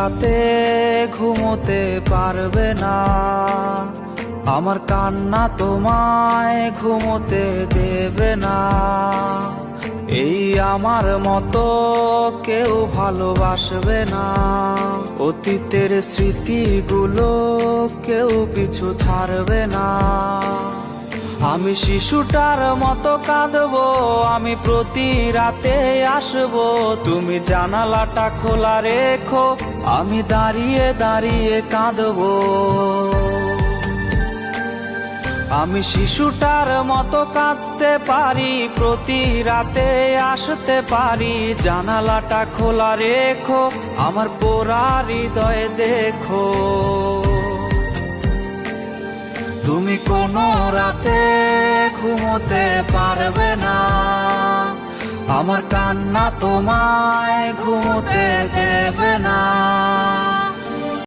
রাতে ঘুমোতে পারবে না, আমার কান্না তোমায় ঘুমোতে দেবে না। এই আমার মতো কেউ ভালোবাসবে না, অতীতের স্মৃতিগুলো কেউ পিছু ছাড়বে না। আমি শিশুটার মতো কাঁদবো, আমি প্রতি রাতে আসবো, তুমি জানালাটা খোলা রেখো, আমি দাঁড়িয়ে দাঁড়িয়ে কাঁদবো। আমি শিশুটার মতো কাঁদতে পারি, প্রতি রাতে আসতে পারি, জানালাটা খোলা রেখো, আমার পোড়া হৃদয় দেখো। তুমি কোনো রাতে ঘুমোতে পারবে না, আমার কান্না তোমায় ঘুমোতে দেবে